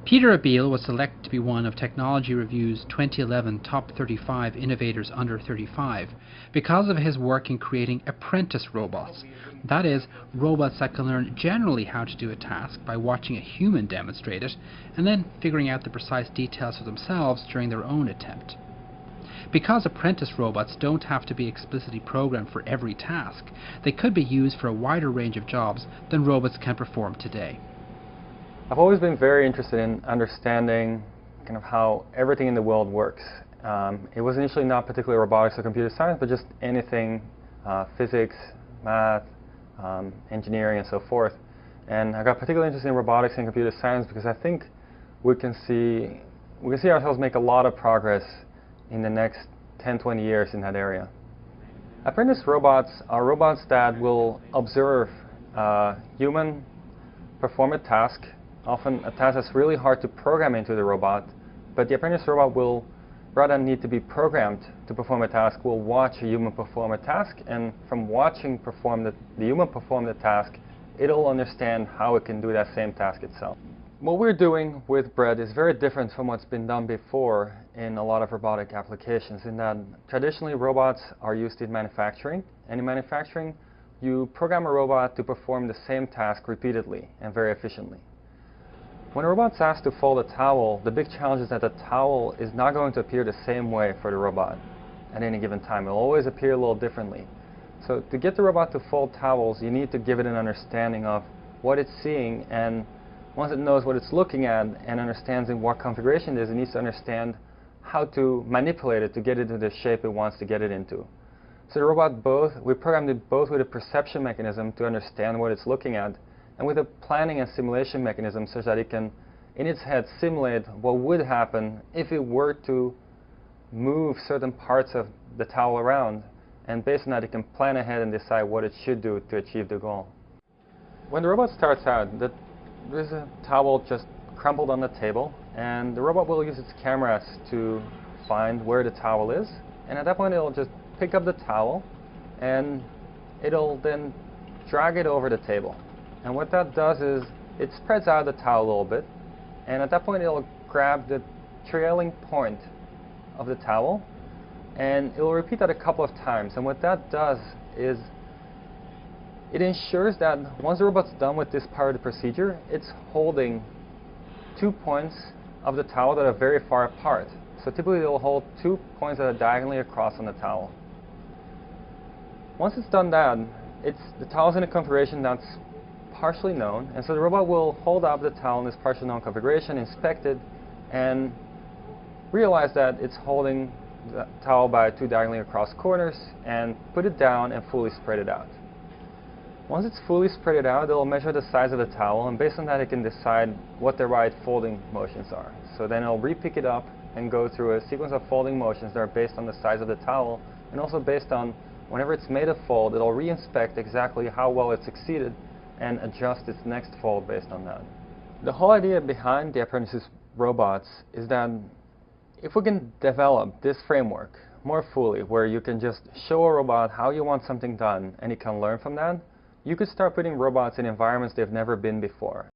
Peter Abil was selected to be one of Technology Review's 2011 Top 35 Innovators Under 35 because of his work in creating apprentice robots. That is, robots that can learn generally how to do a task by watching a human demonstrate it and then figuring out the precise details for themselves during their own attempt. Because apprentice robots don't have to be explicitly programmed for every task, they could be used for a wider range of jobs than robots can perform today. I've always been very interested in understanding kind of how everything in the world works. It was initially not particularly robotics or computer science, but just anything, physics, math, engineering, and so forth. And I got particularly interested in robotics and computer science because I think we can see ourselves make a lot of progress in the next 10-20 years in that area. Apprentice robots are robots that will observe human perform a task, often a task that's really hard to program into the robot, but the apprentice robot will, rather than need to be programmed to perform a task, will watch a human perform a task, and from watching the human perform the task, it'll understand how it can do that same task itself. What we're doing with Bread is very different from what's been done before in a lot of robotic applications, in that traditionally robots are used in manufacturing, and in manufacturing you program a robot to perform the same task repeatedly and very efficiently. When a robot's asked to fold a towel, the big challenge is that the towel is not going to appear the same way for the robot at any given time. It'll always appear a little differently. So to get the robot to fold towels, you need to give it an understanding of what it's seeing, and once it knows what it's looking at and understands in what configuration it is, it needs to understand how to manipulate it to get it into the shape it wants to get it into. So the robot we programmed it both with a perception mechanism to understand what it's looking at, and with a planning and simulation mechanism such that it can, in its head, simulate what would happen if it were to move certain parts of the towel around, and based on that it can plan ahead and decide what it should do to achieve the goal. When the robot starts out, there's a towel just crumpled on the table, and the robot will use its cameras to find where the towel is, and at that point it'll just pick up the towel and it'll then drag it over the table. And what that does is it spreads out the towel a little bit, and at that point it'll grab the trailing point of the towel and it will repeat that a couple of times. And what that does is it ensures that once the robot's done with this part of the procedure, it's holding 2 points of the towel that are very far apart. So typically it will hold 2 points that are diagonally across on the towel. Once it's done that, the towel's in a configuration that's partially known, and so the robot will hold up the towel in this partially known configuration, inspect it, and realize that it's holding the towel by 2 diagonally across corners, and put it down and fully spread it out. Once it's fully spread it out, it'll measure the size of the towel, and based on that it can decide what the right folding motions are. So then it'll re-pick it up and go through a sequence of folding motions that are based on the size of the towel, and also based on whenever it's made a fold, it'll re-inspect exactly how well it succeeded and adjust its next fold based on that. The whole idea behind the apprentice robots is that if we can develop this framework more fully, where you can just show a robot how you want something done and it can learn from that, you could start putting robots in environments they've never been before.